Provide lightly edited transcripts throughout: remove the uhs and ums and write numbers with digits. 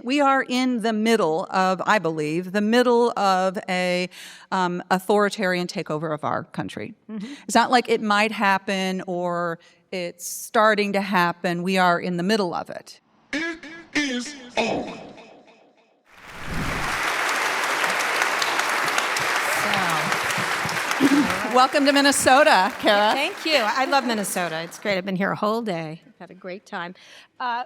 we are in the middle of, I believe, the middle of a authoritarian takeover of our country. Mm-hmm. It's not like it might happen or it's starting to happen. We are in the middle of it. It is on. Welcome to Minnesota, Kara. Thank you. I love Minnesota. It's great. I've been here a whole day. I've had a great time.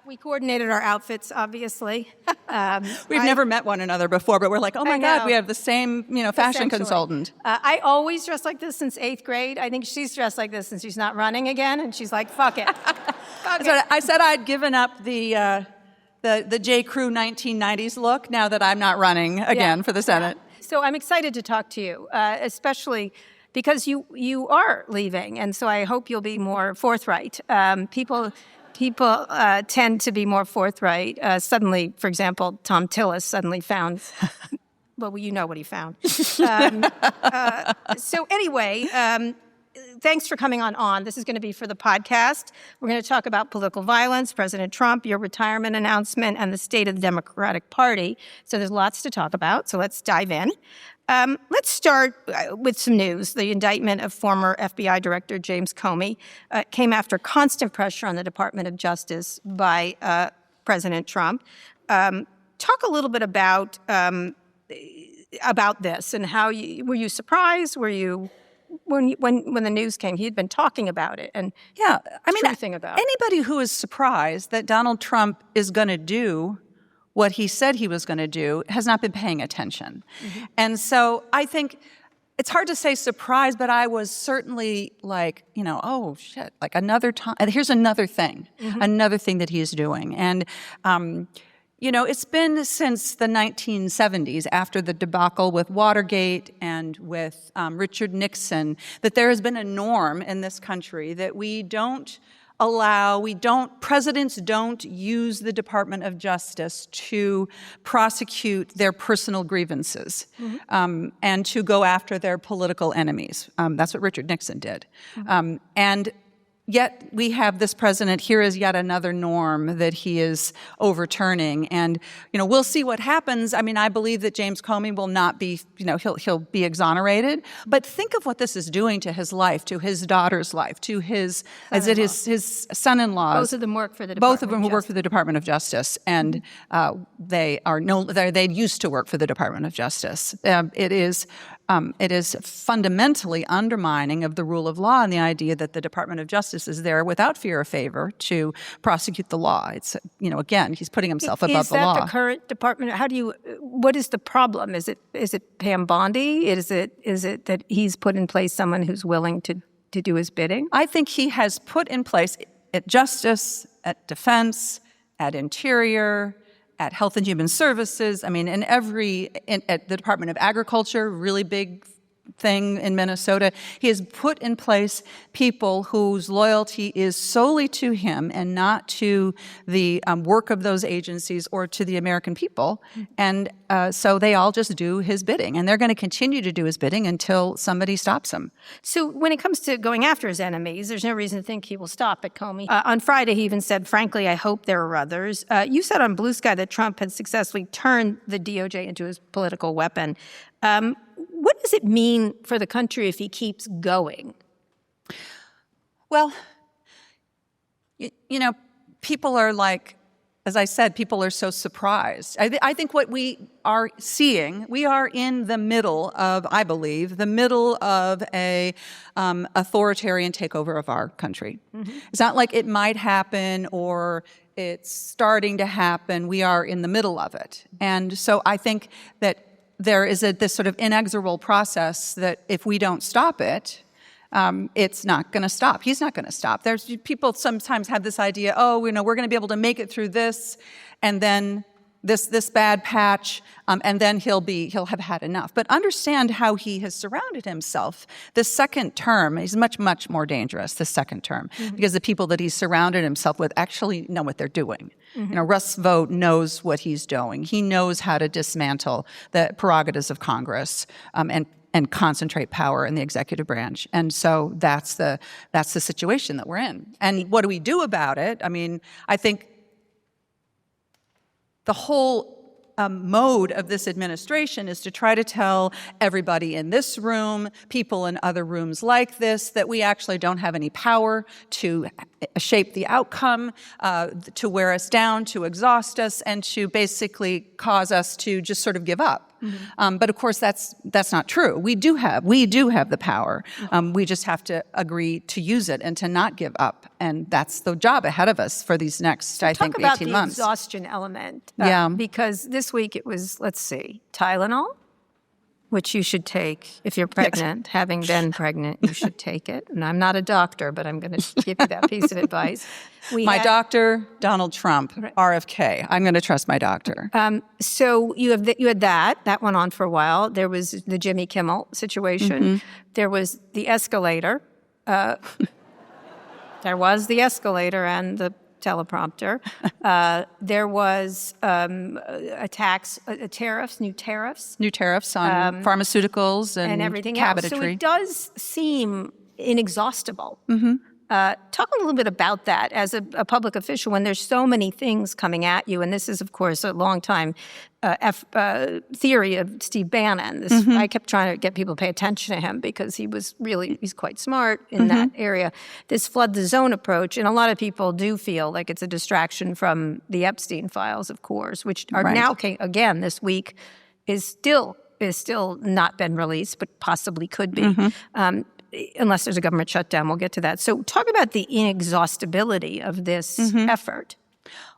We coordinated our outfits, obviously. We've never met one another before, but we're like, oh my God, we have the same, fashion consultant. I always dress like this since 8th grade. I think she's dressed like this since she's not running again, and she's like, fuck it. I said I'd given up the J. Crew 1990s look now that I'm not running again for the Senate. So I'm excited to talk to you, especially because you are leaving, and so I hope you'll be more forthright. People tend to be more forthright. Suddenly, for example, Tom Tillis suddenly found, well, you know what he found. So anyway, thanks for coming on. This is going to be for the podcast. We're going to talk about political violence, President Trump, your retirement announcement, and the state of the Democratic Party. So there's lots to talk about. So let's dive in. Let's start with some news. The indictment of former FBI Director James Comey came after constant pressure on the Department of Justice by President Trump. Talk a little bit about this and how were you surprised? Were you when the news came? He had been talking about it and truthing about it. Anybody who is surprised that Donald Trump is going to do what he said he was going to do has not been paying attention. Mm-hmm. And so I think it's hard to say surprised, but I was certainly like, oh shit, like another time, here's another thing, another thing that he's doing. And, it's been since the 1970s, after the debacle with Watergate and with Richard Nixon, that there has been a norm in this country that presidents don't use the Department of Justice to prosecute their personal grievances and to go after their political enemies. That's what Richard Nixon did. And yet we have this president, here is yet another norm that he is overturning. And, we'll see what happens. I mean, I believe that James Comey will not be, he'll be exonerated. But think of what this is doing to his life, to his daughter's life, to his son-in-law. Both of them work for the Department of Justice. Both of them work for the Department of Justice. And they used to work for the Department of Justice. It is fundamentally undermining of the rule of law and the idea that the Department of Justice is there without fear or favor to prosecute the law. It's, again, he's putting himself above the law. Is that the current department? What is the problem? Is it Pam Bondi? Is it that he's put in place someone who's willing to do his bidding? I think he has put in place at Justice, at Defense, at Interior, at Health and Human Services, at the Department of Agriculture, really big thing in Minnesota. He has put in place people whose loyalty is solely to him and not to the work of those agencies or to the American people. And so they all just do his bidding. And they're going to continue to do his bidding until somebody stops him. So when it comes to going after his enemies, there's no reason to think he will stop at Comey. On Friday, he even said, frankly, I hope there are others. You said on Blue Sky that Trump had successfully turned the DOJ into his political weapon. What does it mean for the country if he keeps going? Well, people are like, as I said, people are so surprised. I think what we are seeing, we are in the middle of, I believe, a authoritarian takeover of our country. Mm-hmm. It's not like it might happen or it's starting to happen. We are in the middle of it. And so I think that there is this sort of inexorable process that if we don't stop it, it's not going to stop. He's not going to stop. People sometimes have this idea, we're going to be able to make it through this, and then this bad patch, and then he'll have had enough. But understand how he has surrounded himself. The second term is much, much more dangerous, the second term, because the people that he's surrounded himself with actually know what they're doing. Mm-hmm. Russ Vought knows what he's doing. He knows how to dismantle the prerogatives of Congress and concentrate power in the executive branch. And so that's the situation that we're in. And what do we do about it? I mean, I think the whole mode of this administration is to try to tell everybody in this room, people in other rooms like this, that we actually don't have any power to shape the outcome, to wear us down, to exhaust us, and to basically cause us to just sort of give up. But of course, that's not true. We do have the power. We just have to agree to use it and to not give up. And that's the job ahead of us for these next, I think, 18 months. Talk about the exhaustion element. Yeah. Because this week it was, let's see, Tylenol, which you should take if you're pregnant. Having been pregnant, you should take it. And I'm not a doctor, but I'm going to give you that piece of advice. My doctor, Donald Trump, RFK. I'm going to trust my doctor. So you had that went on for a while. There was the Jimmy Kimmel situation. There was the escalator. There was the escalator and the teleprompter. There was new tariffs On pharmaceuticals and everything cabinetry. else. So it does seem inexhaustible. Talk a little bit about that as a public official when there's so many things coming at you. And this is, of course, a long time theory of Steve Bannon. I kept trying to get people to pay attention to him because he's quite smart in that area. This flood the zone approach, and a lot of people do feel like it's a distraction from the Epstein files, of course, which are now, again, this week is still not been released, but possibly could be. Unless there's a government shutdown, we'll get to that. So talk about the inexhaustibility of this effort.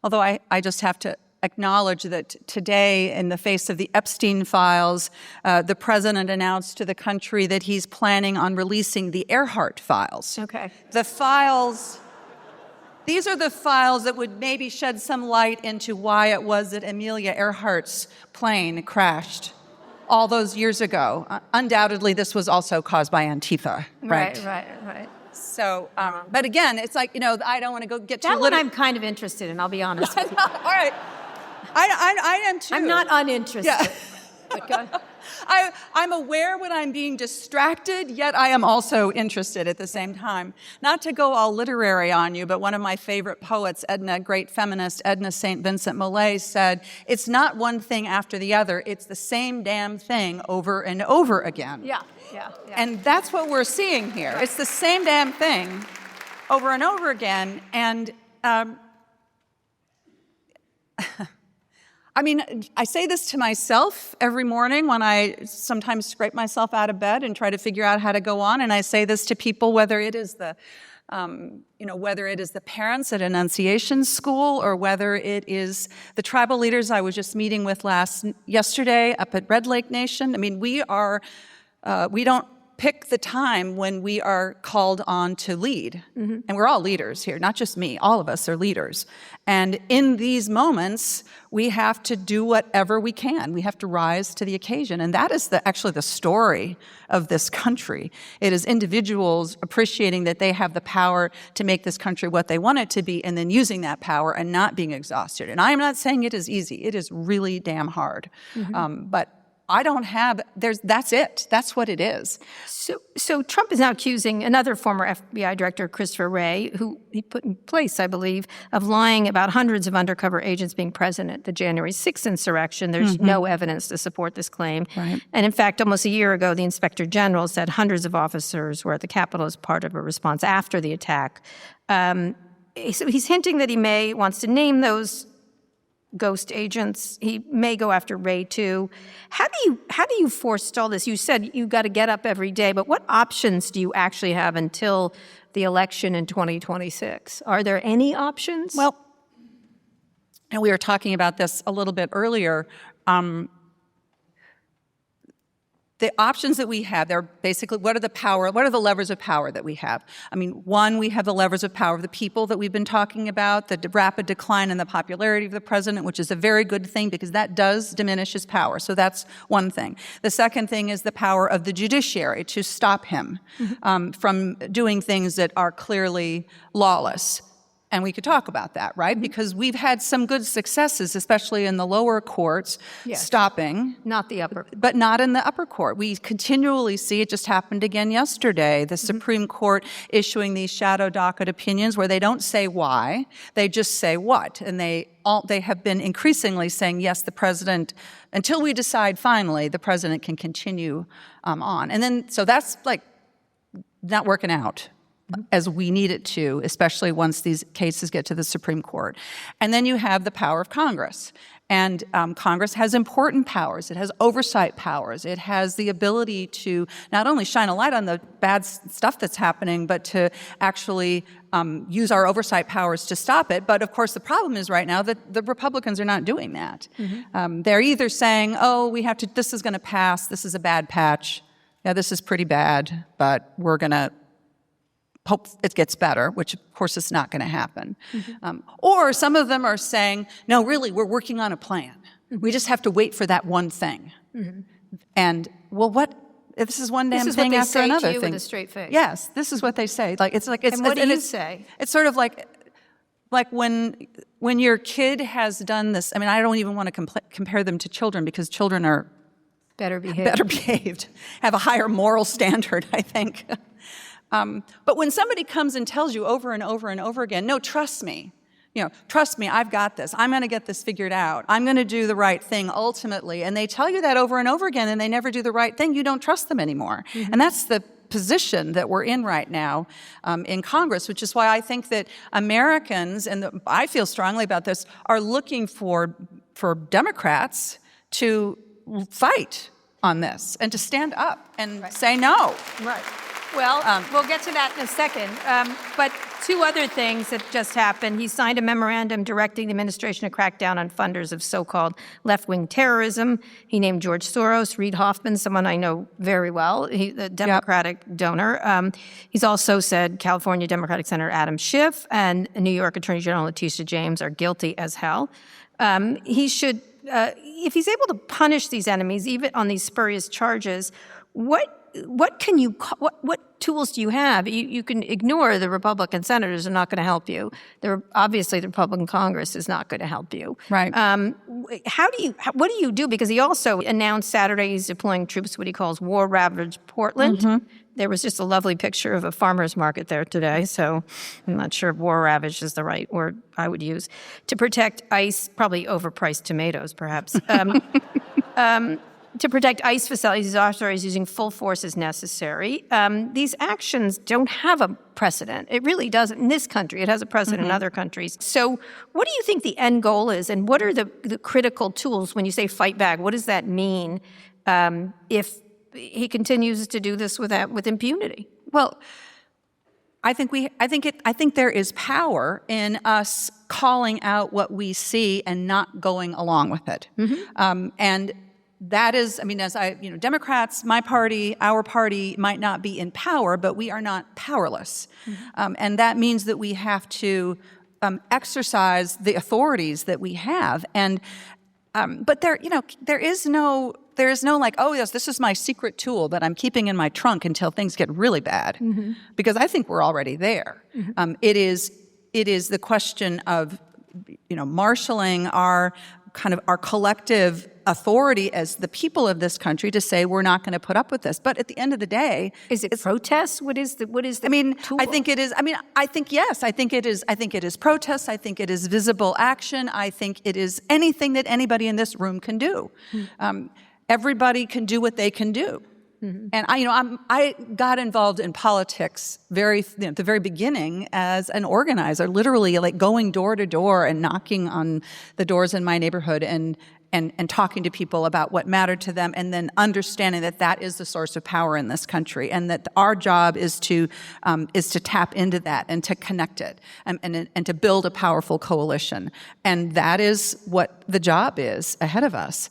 Although I just have to acknowledge that today, in the face of the Epstein files, the president announced to the country that he's planning on releasing the Earhart files. Okay. These are the files that would maybe shed some light into why it was that Amelia Earhart's plane crashed all those years ago. Undoubtedly, this was also caused by Antifa, right? Right. So, but again, it's like, I don't want to get too That one I'm kind of interested in, I'll be honest with you. All right. I am too. I'm not uninterested. Yeah. But go ahead. I'm aware when I'm being distracted, yet I am also interested at the same time. Not to go all literary on you, but one of my favorite poets, great feminist Edna St. Vincent Millay, said, "It's not one thing after the other, it's the same damn thing over and over again." Yeah. And that's what we're seeing here. Right. It's the same damn thing over and over again. And I mean, I say this to myself every morning when I sometimes scrape myself out of bed and try to figure out how to go on. And I say this to people, whether it is the parents at Annunciation School or whether it is the tribal leaders I was just meeting with yesterday up at Red Lake Nation. I mean, we don't pick the time when we are called on to lead. And we're all leaders here, not just me. All of us are leaders. And in these moments, we have to do whatever we can. We have to rise to the occasion. And that is actually the story of this country. It is individuals appreciating that they have the power to make this country what they want it to be and then using that power and not being exhausted. And I am not saying it is easy. It is really damn hard. But I don't have, that's it. That's what it is. So Trump is now accusing another former FBI director, Christopher Wray, who he put in place, I believe, of lying about hundreds of undercover agents being present at the January 6th insurrection. There's no evidence to support this claim. Right. And in fact, almost a year ago, the Inspector General said hundreds of officers were at the Capitol as part of a response after the attack. So he's hinting that he wants to name those ghost agents. He may go after Ray too. How do you forestall this? You said you got to get up every day, but what options do you actually have until the election in 2026? Are there any options? Well, and we were talking about this a little bit earlier. The options that we have, they're basically, what are the levers of power that we have? I mean, one, we have the levers of power of the people that we've been talking about, the rapid decline in the popularity of the president, which is a very good thing because that does diminish his power. So that's one thing. The second thing is the power of the judiciary to stop him from doing things that are clearly lawless. And we could talk about that, right? Because we've had some good successes, especially in the lower courts, stopping. Not the upper. But not in the upper court. We continually see, it just happened again yesterday, the Supreme Court issuing these shadow docket opinions where they don't say why, they just say what. And they have been increasingly saying, yes, the president, until we decide finally, the president can continue on. And then, so that's like not working out as we need it to, especially once these cases get to the Supreme Court. And then you have the power of Congress. And Congress has important powers. It has oversight powers. It has the ability to not only shine a light on the bad stuff that's happening, but to actually use our oversight powers to stop it. But of course, the problem is right now that the Republicans are not doing that. They're either saying, oh, this is going to pass. This is a bad patch. Yeah, this is pretty bad, but we're going to hope it gets better, which of course is not going to happen. Or some of them are saying, no, really, we're working on a plan. We just have to wait for that one thing. And, well, this is one damn thing after another thing. This is what they say to you with a straight face. Yes, this is what they say. And what do you say? It's sort of like when your kid has done this, I mean, I don't even want to compare them to children because children are better behaved, have a higher moral standard, I think. But when somebody comes and tells you over and over and over again, no, trust me, trust me, I've got this. I'm going to get this figured out. I'm going to do the right thing ultimately. And they tell you that over and over again and they never do the right thing. You don't trust them anymore. And that's the position that we're in right now in Congress, which is why I think that Americans, and I feel strongly about this, are looking for Democrats to fight on this and to stand up and say no. Right. Well, we'll get to that in a second. But two other things that just happened. He signed a memorandum directing the administration to crack down on funders of so-called left-wing terrorism. He named George Soros, Reid Hoffman, someone I know very well, a Democratic donor. He's also said California Democratic Senator Adam Schiff and New York Attorney General Letitia James are guilty as hell. He should, if he's able to punish these enemies, even on these spurious charges, what tools do you have? You can ignore the Republican senators are not going to help you. Obviously, the Republican Congress is not going to help you. Right. What do you do? Because he also announced Saturday he's deploying troops, what he calls war-ravaged Portland. There was just a lovely picture of a farmer's market there today, so I'm not sure if war-ravaged is the right word I would use, to protect ICE, probably overpriced tomatoes, perhaps. To protect ICE facilities, he's authorized using full force as necessary. These actions don't have a precedent. It really doesn't in this country. It has a precedent in other countries. So what do you think the end goal is, and what are the critical tools when you say fight back? What does that mean if he continues to do this with impunity? Well, I think there is power in us calling out what we see and not going along with it. And that is, I mean, Democrats, my party, our party might not be in power, but we are not powerless. And that means that we have to exercise the authorities that we have. And, but there is no like, oh yes, this is my secret tool that I'm keeping in my trunk until things get really bad. Because I think we're already there. It is the question of, marshaling our collective authority as the people of this country to say we're not going to put up with this. But at the end of the day, is it protests? What is the tool? I think it is. I think yes. I think it is protests. I think it is visible action. I think it is anything that anybody in this room can do. Everybody can do what they can do. And I got involved in politics at the very beginning as an organizer, literally like going door to door and knocking on the doors in my neighborhood and talking to people about what mattered to them, and then understanding that is the source of power in this country, and that our job is to tap into that and to connect it and to build a powerful coalition, and that is what the job is ahead of us.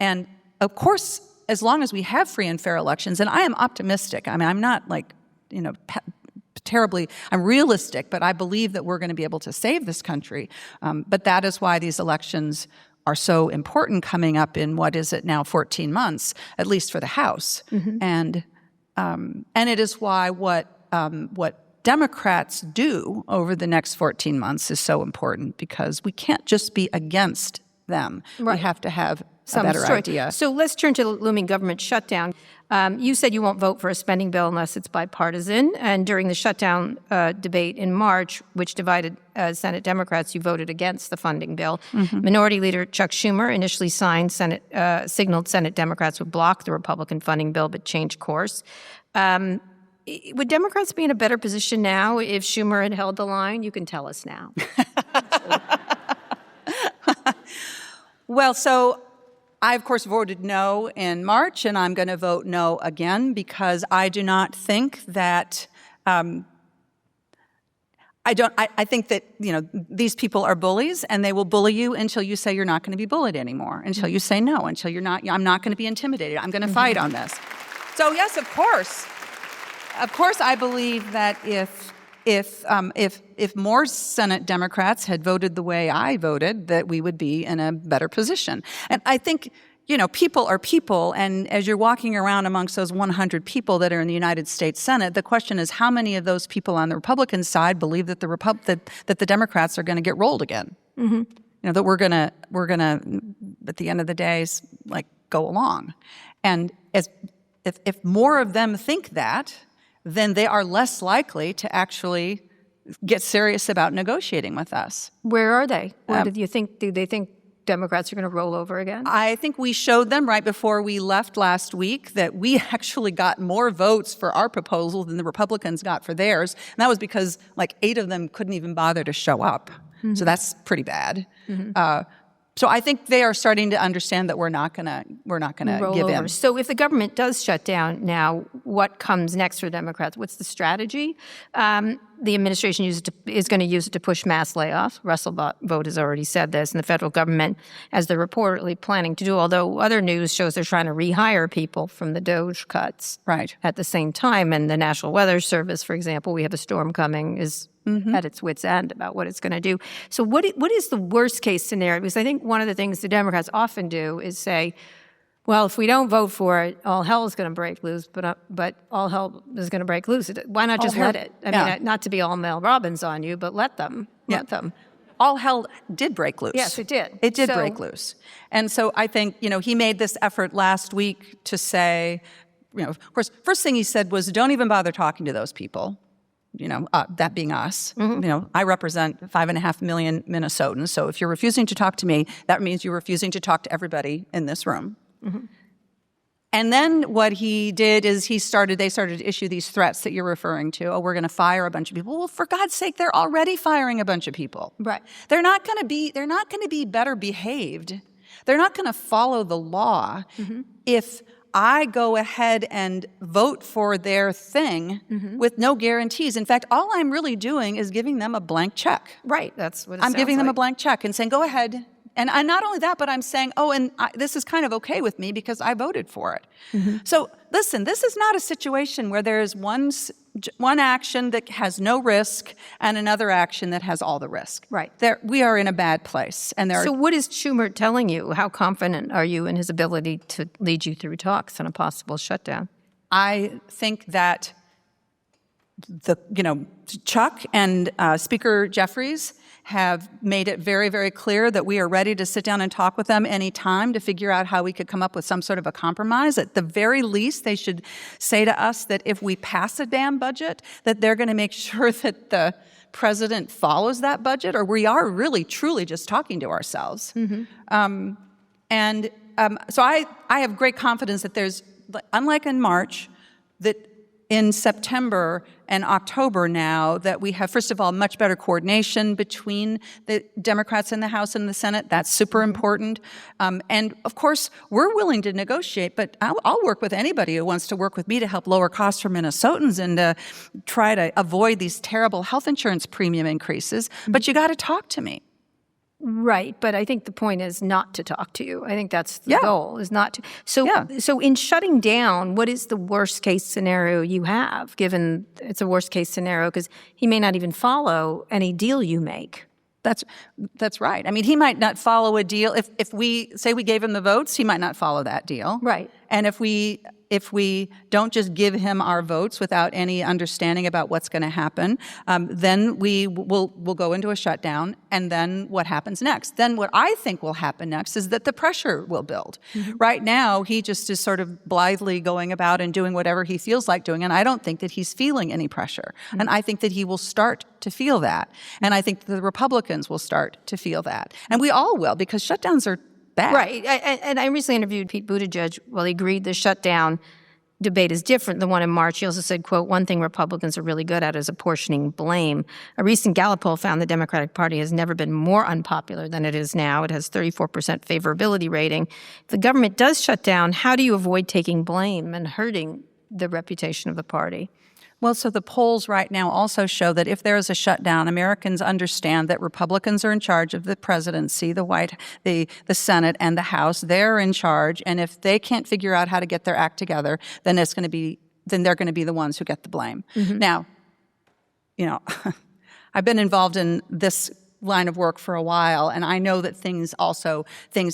And of course, as long as we have free and fair elections, and I am optimistic. I'm not like, terribly, I'm realistic, but I believe that we're going to be able to save this country. But that is why these elections are so important coming up in, what is it now, 14 months, at least for the House. And it is why what Democrats do over the next 14 months is so important, because we can't just be against them. Right. We have to have Some a better story. idea. So let's turn to the looming government shutdown. You said you won't vote for a spending bill unless it's bipartisan. And during the shutdown debate in March, which divided Senate Democrats, you voted against the funding bill. Minority Leader Chuck Schumer initially signaled Senate Democrats would block the Republican funding bill, but changed course. Would Democrats be in a better position now if Schumer had held the line? You can tell us now. Well, so I, of course, voted no in March, and I'm going to vote no again, because I do not think that I think that, these people are bullies, and they will bully you until you say you're not going to be bullied anymore, until you say no, until you're not, I'm not going to be intimidated. I'm going to fight on this. So yes, of course, I believe that if more Senate Democrats had voted the way I voted, that we would be in a better position. And I think, people are people, and as you're walking around amongst those 100 people that are in the United States Senate, the question is how many of those people on the Republican side believe that that the Democrats are going to get rolled again. That we're gonna at the end of the day go along, and if more of them think that, then they are less likely to actually get serious about negotiating with us. Where are they? Where do they think Democrats are going to roll over again? I think we showed them right before we left last week that we actually got more votes for our proposal than the Republicans got for theirs. And that was because 8 of them couldn't even bother to show up. So that's pretty bad. So I think they are starting to understand that we're not gonna give in. So if the government does shut down now, what comes next for Democrats? What's the strategy? The administration is going to use it to push mass layoffs. Russell Vought has already said this, and the federal government, as they're reportedly planning to do, although other news shows they're trying to rehire people from the DOGE cuts at the same time. And the National Weather Service, for example, we have a storm coming, is at its wit's end about what it's going to do. So what is the worst case scenario? Because I think one of the things the Democrats often do is say, well, if we don't vote for it, all hell is going to break loose, but all hell is going to break loose. Why not just let it? I mean, not to be all Mel Robbins on you, but let them. Let them. All hell did break loose. Yes, it did. It did break loose. And so I think, he made this effort last week to say, of course, first thing he said was, don't even bother talking to those people. That being us. I represent 5.5 million Minnesotans. So if you're refusing to talk to me, that means you're refusing to talk to everybody in this room. And then what he did is they started to issue these threats that you're referring to. Oh, we're going to fire a bunch of people. Well, for God's sake, they're already firing a bunch of people. Right. They're not going to be better behaved. They're not going to follow the law if I go ahead and vote for their thing with no guarantees. In fact, all I'm really doing is giving them a blank check. Right, that's what it I'm sounds giving them a like. blank check and saying, go ahead. And not only that, but I'm saying, this is kind of okay with me because I voted for it. So listen, this is not a situation where there is one action that has no risk and another action that has all the risk. Right. We are in a bad place. So what is Schumer telling you? How confident are you in his ability to lead you through talks on a possible shutdown? I think that Chuck and Speaker Jeffries have made it very, very clear that we are ready to sit down and talk with them anytime to figure out how we could come up with some sort of a compromise. At the very least, they should say to us that if we pass a damn budget, that they're going to make sure that the president follows that budget, or we are really, truly just talking to ourselves. So I have great confidence that there's, unlike in March, that in September and October now, that we have, first of all, much better coordination between the Democrats in the House and the Senate. That's super important. And of course, we're willing to negotiate, but I'll work with anybody who wants to work with me to help lower costs for Minnesotans and to try to avoid these terrible health insurance premium increases. But you got to talk to me. Right, but I think the point is not to talk to you. I think that's the goal, is not to. So in shutting down, what is the worst case scenario you have, given it's a worst case scenario, because he may not even follow any deal you make? That's right. I mean, he might not follow a deal. If we say we gave him the votes, he might not follow that deal. Right. And if we if we don't just give him our votes without any understanding about what's going to happen, then we'll go into a shutdown. And then what happens next? Then what I think will happen next is that the pressure will build. Right now, he just is sort of blithely going about and doing whatever he feels like doing. And I don't think that he's feeling any pressure. And I think that he will start to feel that. And I think that the Republicans will start to feel that. And we all will, because shutdowns are bad. Right. And I recently interviewed Pete Buttigieg. Well, he agreed the shutdown debate is different than the one in March. He also said, quote, one thing Republicans are really good at is apportioning blame. A recent Gallup poll found the Democratic Party has never been more unpopular than it is now. It has 34% favorability rating. If the government does shut down, how do you avoid taking blame and hurting the reputation of the party? Well, so the polls right now also show that if there is a shutdown, Americans understand that Republicans are in charge of the presidency, the Senate, and the House. They're in charge, and if they can't figure out how to get their act together, then they're going to be the ones who get the blame. Now, I've been involved in this line of work for a while, and I know that things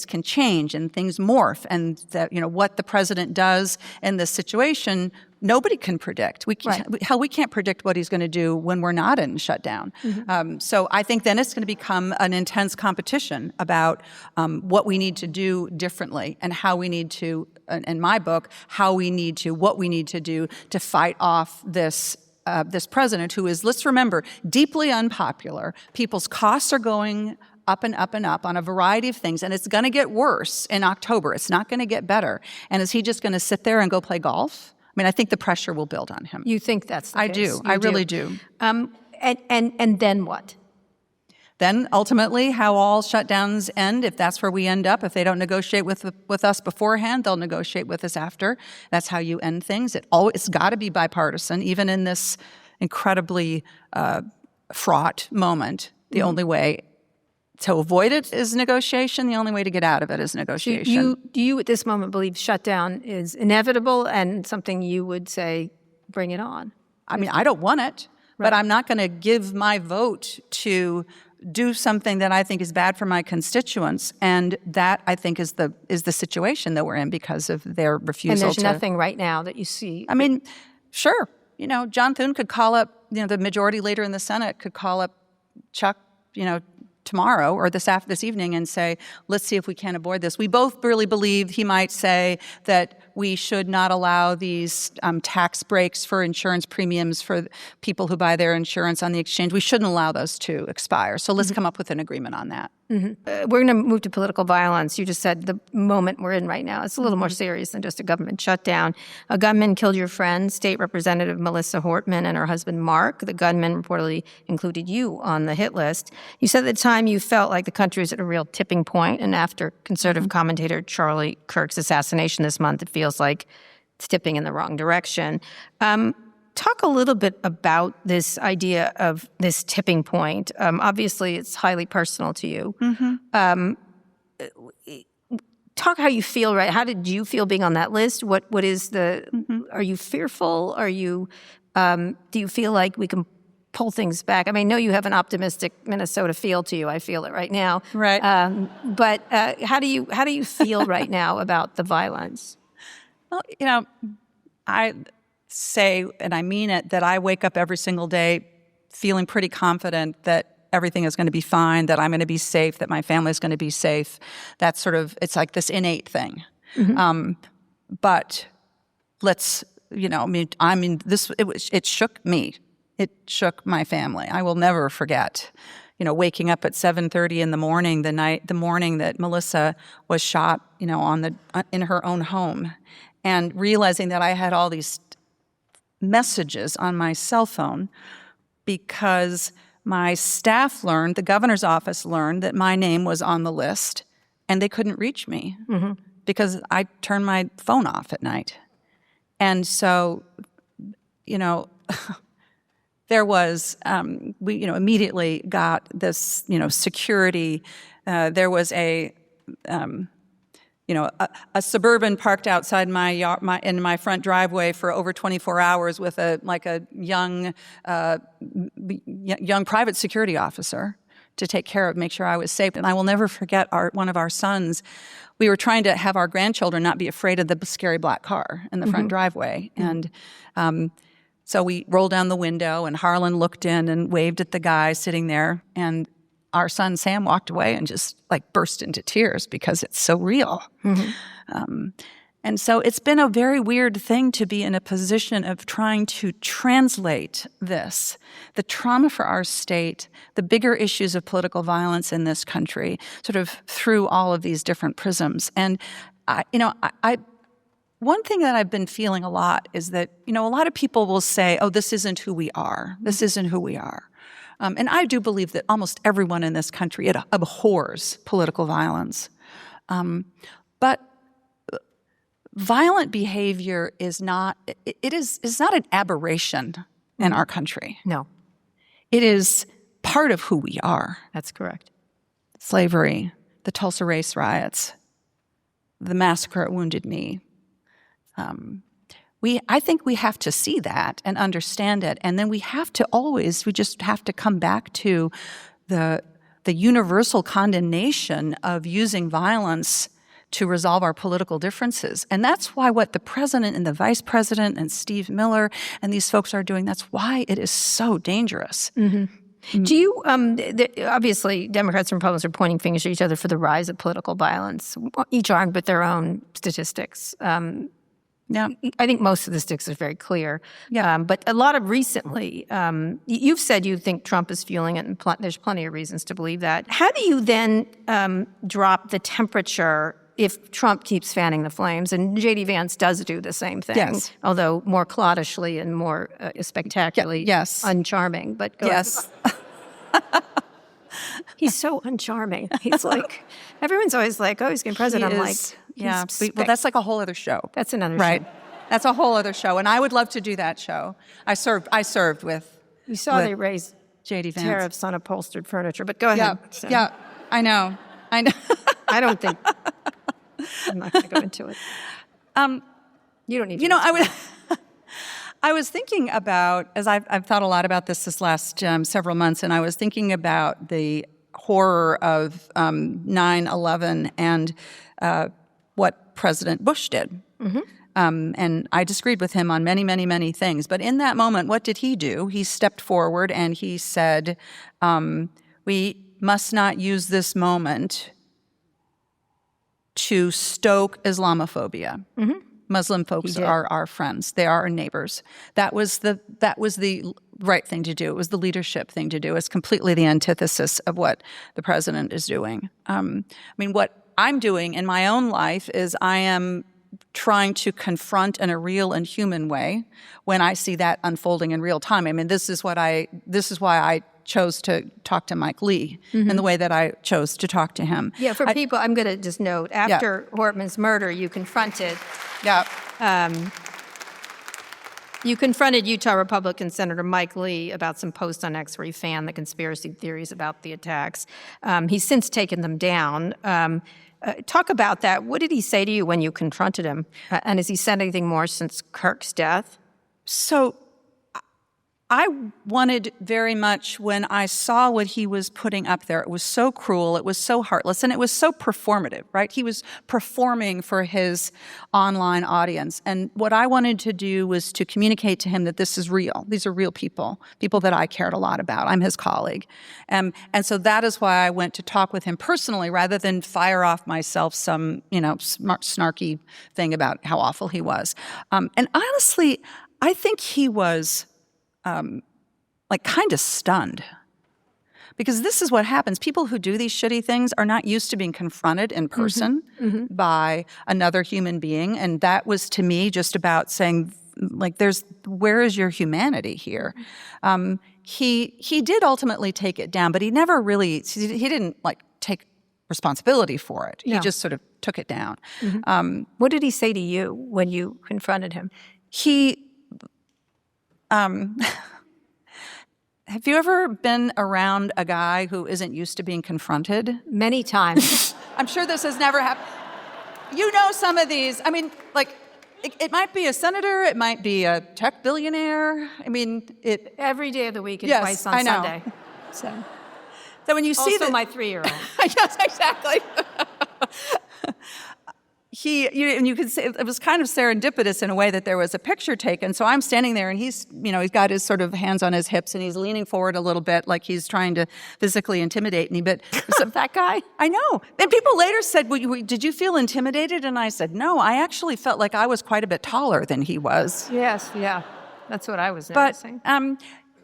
can change and things morph, and that what the president does in this situation, nobody can predict. We can't predict what he's going to do when we're not in shutdown. So I think then it's going to become an intense competition about what we need to do differently and how we need to, in my book, what we need to do to fight off this president who is, let's remember, deeply unpopular. People's costs are going up and up and up on a variety of things, and it's going to get worse in October. It's not going to get better. And is he just going to sit there and go play golf? I mean, I think the pressure will build on him. You think that's the case? I do. I really do. And then what? Then ultimately, how all shutdowns end, if that's where we end up, if they don't negotiate with us beforehand, they'll negotiate with us after. That's how you end things. It's got to be bipartisan, even in this incredibly fraught moment. The only way to avoid it is negotiation. The only way to get out of it is negotiation. Do you at this moment believe shutdown is inevitable and something you would say, bring it on? I mean, I don't want it, but I'm not going to give my vote to do something that I think is bad for my constituents, and that I think is the situation that we're in because of their refusal. And there's nothing right now that you see. I mean, sure, John Thune could call up, the majority leader in the Senate could call up Chuck, tomorrow or this evening and say, let's see if we can avoid this. We both really believe he might say that we should not allow these tax breaks for insurance premiums for people who buy their insurance on the exchange. We shouldn't allow those to expire. So let's come up with an agreement on that. We're going to move to political violence. You just said the moment we're in right now, it's a little more serious than just a government shutdown. A gunman killed your friend, State Representative Melissa Hortman, and her husband, Mark. The gunman reportedly included you on the hit list. You said at the time you felt like the country was at a real tipping point, and after conservative commentator Charlie Kirk's assassination this month, it feels like it's tipping in the wrong direction. Talk a little bit about this idea of this tipping point. Obviously, it's highly personal to you. Talk how you feel, right? How did you feel being on that list? What is the? Are you fearful? Are you? Do you feel like we can pull things back? I mean, I know you have an optimistic Minnesota feel to you. I feel it right now. Right. But how do you feel right now about the violence? Well, I say, and I mean it, that I wake up every single day feeling pretty confident that everything is going to be fine, that I'm going to be safe, that my family is going to be safe. That's it's like this innate thing. But let's, it shook me. It shook my family. I will never forget, waking up at 7:30 in the morning, the morning that Melissa was shot, in her own home, and realizing that I had all these messages on my cell phone because my staff learned, the governor's office learned that my name was on the list and they couldn't reach me because I turned my phone off at night. And so, there was, we immediately got this, security. There was a Suburban parked outside my yard, in my front driveway for over 24 hours with a young private security officer to take care of, make sure I was safe. And I will never forget one of our sons we were trying to have our grandchildren not be afraid of the scary black car in the front driveway. And so we rolled down the window, and Harlan looked in and waved at the guy sitting there. And our son Sam walked away and just like burst into tears because it's so real. And so it's been a very weird thing to be in a position of trying to translate this, the trauma for our state, the bigger issues of political violence in this country, sort of through all of these different prisms. And, one thing that I've been feeling a lot is that, a lot of people will say, oh, this isn't who we are. This isn't who we are. And I do believe that almost everyone in this country abhors political violence. But violent behavior is not an aberration in our country. No. It is part of who we are. That's correct. Slavery, the Tulsa race riots, the massacre at Wounded Knee. I think we have to see that and understand it. And then we just have to come back to the universal condemnation of using violence to resolve our political differences. And that's why what the president and the vice president and Steve Miller and these folks are doing, that's why it is so dangerous. Do you, obviously, Democrats and Republicans are pointing fingers at each other for the rise of political violence, each armed with their own statistics. Yeah. I think most of the statistics are very clear. Yeah. But a lot of recently, you've said you think Trump is fueling it, and there's plenty of reasons to believe that. How do you then drop the temperature if Trump keeps fanning the flames? And J.D. Vance does do the same thing, yes, although more cloddishly and more spectacularly uncharming. But yes. He's so uncharming. He's like, everyone's always like, oh, he's getting president. I'm like, yeah. Well, that's like a whole other show. That's another right. show. That's a whole other show. And I would love to do that show. I served with. You saw they raised J.D. Vance tariffs on upholstered furniture, but go ahead. Yeah, I know. I don't think. I'm not going to go into it. You don't need to. I was thinking about, as I've thought a lot about this last several months, and I was thinking about the horror of 9/11 and what President Bush did. And I disagreed with him on many, many, many things. But in that moment, what did he do? He stepped forward and he said, we must not use this moment to stoke Islamophobia. Muslim folks are our friends. They are our neighbors. That was the right thing to do. It was the leadership thing to do. It's completely the antithesis of what the president is doing. What I'm doing in my own life is I am trying to confront in a real and human way when I see that unfolding in real time. This is why I chose to talk to Mike Lee in the way that I chose to talk to him. Yeah, for people, I'm going to just note, after Hortman's murder, you confronted you confronted Utah Republican Senator Mike Lee about some posts on X where he fanned the conspiracy theories about the attacks. He's since taken them down. Talk about that. What did he say to you when you confronted him? And has he said anything more since Kirk's death? So I wanted very much, when I saw what he was putting up there, it was so cruel, it was so heartless, and it was so performative, right? He was performing for his online audience. And what I wanted to do was to communicate to him that this is real. These are real people that I cared a lot about. I'm his colleague. And so that is why I went to talk with him personally rather than fire off myself some, snarky thing about how awful he was. And honestly, I think he was kind of stunned. Because this is what happens. People who do these shitty things are not used to being confronted in person by another human being. And that was, to me, just about saying, where is your humanity here? He did ultimately take it down, but he never really, he didn't take responsibility for it. No. He just sort of took it down. What did he say to you when you confronted him? Have you ever been around a guy who isn't used to being confronted? Many times. I'm sure this has never happened. Some of these. It might be a senator. It might be a tech billionaire. Every day of the week and twice on Sunday. So when you see also my 3-year-old. Yes, exactly. and you could say it was kind of serendipitous in a way that there was a picture taken. So I'm standing there, and he's got his sort of hands on his hips, and he's leaning forward a little bit, like he's trying to physically intimidate me. But That guy? I know. And people later said, well, did you feel intimidated? And I said, no, I actually felt like I was quite a bit taller than he was. Yes, yeah. That's what I was But noticing.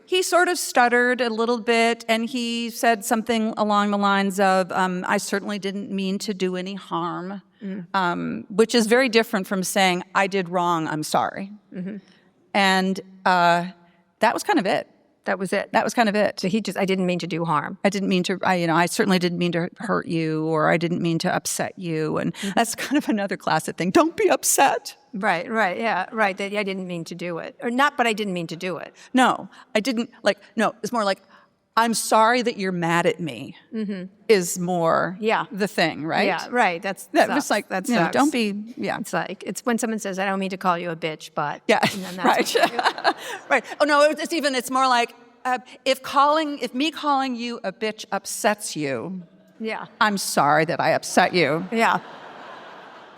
he sort of stuttered a little bit, and he said something along the lines of, I certainly didn't mean to do any harm, which is very different from saying, I did wrong, I'm sorry. And that was kind of it. That was it. That was kind of it. So I didn't mean to do harm. I didn't mean to, I certainly didn't mean to hurt you, or I didn't mean to upset you. And that's kind of another classic thing. Don't be upset. Right, yeah, right. That I didn't mean to do it. Or not, but I didn't mean to do it. No, I didn't, no, it's more like, I'm sorry that you're mad at me is more the thing, right? Yeah, right. That was like, that you know, sucks. don't be, yeah. It's when someone says, I don't mean to call you a bitch, but. Yeah, and then that's right. Right. Oh, no, it's more like, if me calling you a bitch upsets you, Yeah. I'm sorry that I upset you. Yeah.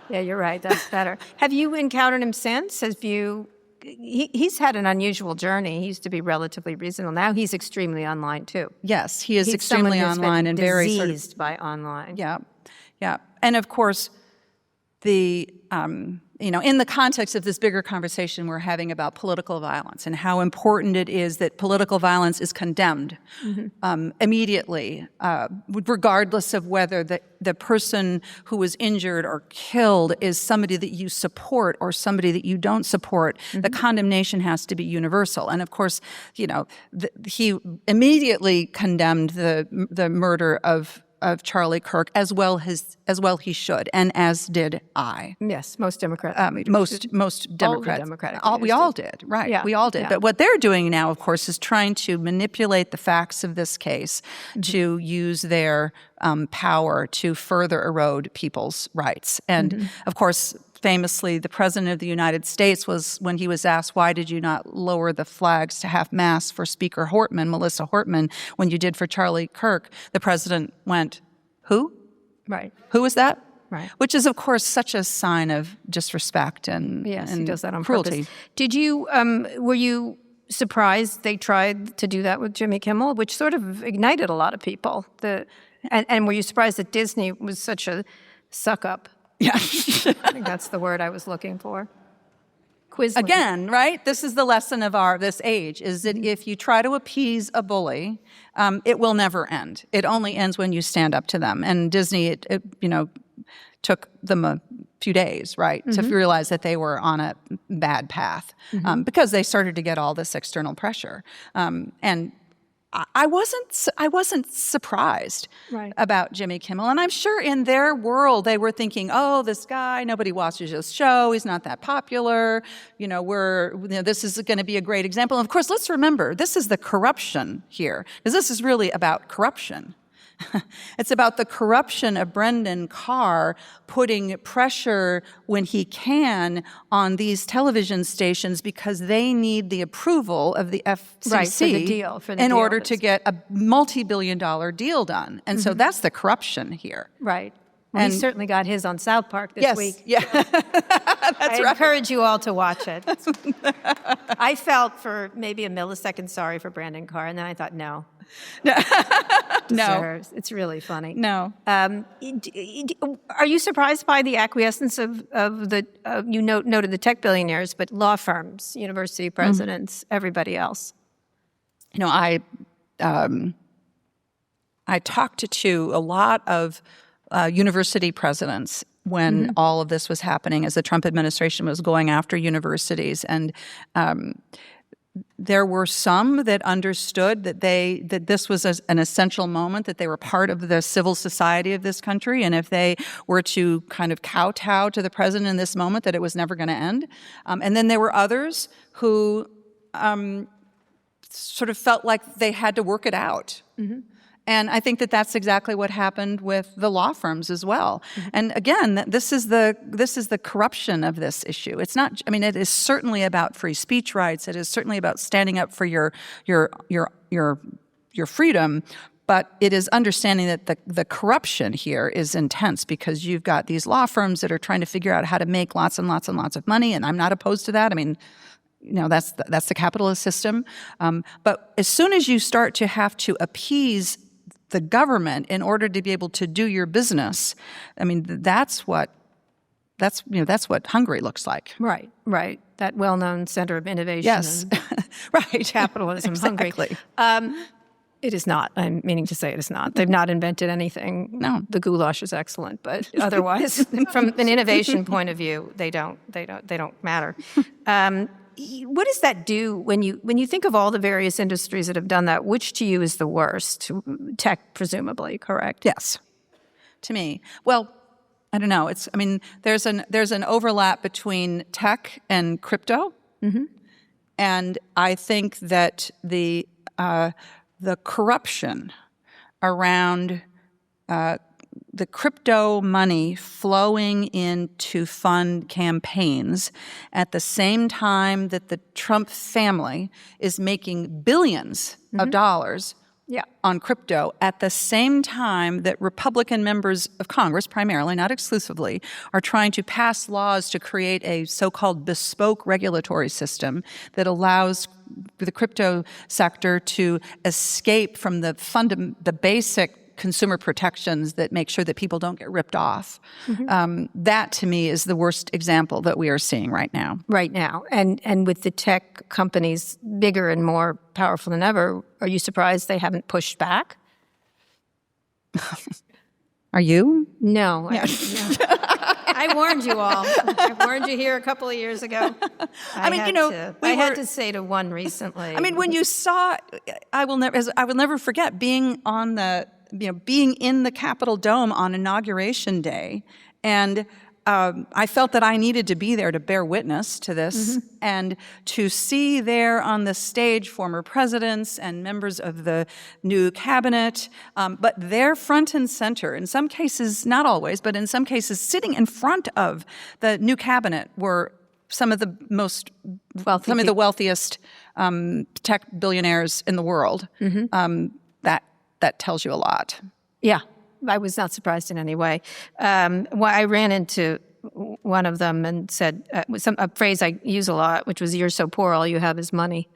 Yeah, you're right. That's better. Have you encountered him since? He's had an unusual journey. He used to be relatively reasonable. Now he's extremely online too. Yes, he is He's extremely someone who's online been and very diseased by online. Yeah, yeah. And of course, in the context of this bigger conversation we're having about political violence and how important it is that political violence is condemned immediately, regardless of whether the person who was injured or killed is somebody that you support or somebody that you don't support. The condemnation has to be universal. And of course, he immediately condemned the murder of Charlie Kirk, as well he should, and as did I. Yes, most Democrats. Most Democrats. Democratic We all did, right? Yeah, We all did. yeah. But what they're doing now, of course, is trying to manipulate the facts of this case to use their power to further erode people's rights. And of course, famously, the President of the United States when he was asked, why did you not lower the flags to half-mast for Speaker Hortman, Melissa Hortman, when you did for Charlie Kirk, the President went, who? Right. Who was that? Right. Which is, of course, such a sign of disrespect and Yes, he does that on cruelty. purpose. Did you, were you surprised they tried to do that with Jimmy Kimmel, which sort of ignited a lot of people? And were you surprised that Disney was such a suck-up? Yeah. I think that's the word I was looking for. Quizling. Again, right? This is the lesson of this age, is that if you try to appease a bully, it will never end. It only ends when you stand up to them. And Disney, it took them a few days, right, to realize that they were on a bad path because they started to get all this external pressure. And I wasn't surprised about Jimmy Kimmel. And I'm sure in their world they were thinking, oh, this guy, nobody watches his show, he's not that popular, this is going to be a great example. And of course, let's remember, this is the corruption here, because this is really about corruption. It's about the corruption of Brendan Carr putting pressure when he can on these television stations because they need the approval of the FCC in order to get a multi-billion-dollar deal done. And so that's the corruption here. Right. Well, he certainly got his on South Park this week. Yeah. I encourage you all to watch it. I felt for maybe a millisecond sorry for Brandon Carr, and then I thought, no. No. It's really funny. No. Are you surprised by the acquiescence of you noted the tech billionaires, but law firms, university presidents, everybody else? I talked to a lot of university presidents when all of this was happening, as the Trump administration was going after universities. And there were some that understood that this was an essential moment, that they were part of the civil society of this country, and if they were to kind of kowtow to the president in this moment, that it was never going to end. And then there were others who sort of felt like they had to work it out. And I think that that's exactly what happened with the law firms as well. And again, this is the corruption of this issue. It's not. I mean, it is certainly about free speech rights. It is certainly about standing up for your freedom. But it is understanding that the corruption here is intense because you've got these law firms that are trying to figure out how to make lots and lots and lots of money, and I'm not opposed to that. I mean, that's the capitalist system. But as soon as you start to have to appease the government in order to be able to do your business, I mean, that's what Hungary looks like. Right. That well-known center of innovation. Yes, right. Capitalism, exactly. Hungary. It is not. I'm meaning to say it is not. They've not invented anything. No. The goulash is excellent, but otherwise, from an innovation point of view, they don't matter. What does that do when you think of all the various industries that have done that? Which to you is the worst? Tech, presumably, correct? Yes, to me. Well, I don't know. There's an overlap between tech and crypto, and I think that the corruption around the crypto money flowing in to fund campaigns at the same time that the Trump family is making billions of dollars on crypto, at the same time that Republican members of Congress, primarily, not exclusively, are trying to pass laws to create a so-called bespoke regulatory system that allows the crypto sector to escape from the basic consumer protections that make sure that people don't get ripped off. That, to me, is the worst example that we are seeing right now. Right now. And with the tech companies bigger and more powerful than ever, are you surprised they haven't pushed back? Are you? No. I warned you all. I warned you here a couple of years ago. I had to say to one recently. I mean, when you saw, I will never forget being being in the Capitol Dome on Inauguration Day, and I felt that I needed to be there to bear witness to this, and to see there on the stage former presidents and members of the new cabinet, but they're front and center. In some cases, not always, but in some cases, sitting in front of the new cabinet were some of the wealthiest tech billionaires in the world. That tells you a lot. Yeah, I was not surprised in any way. I ran into one of them and said a phrase I use a lot, which was, "You're so poor, all you have is money,"